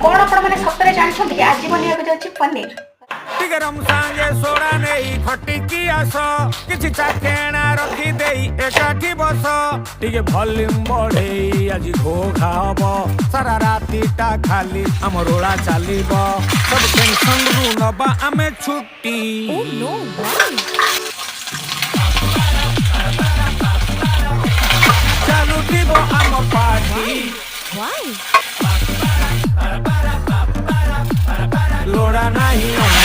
कौन आपण माने सतरे जानछन कि आज बनिया जाउची पनीर गरम सांगे सोडा नहीं खटिकी आस किछि चाकेना रखी देई एकाठी बस टिके वॉल्यूम बढ़े आज घो खाब सारा रातीटा खाली हम रोड़ा चलीब सब टेंशन रु नबा आमे छुट्टी Oh no, why? चालू दिब आम पार्टी Why? लोड़ा नहीं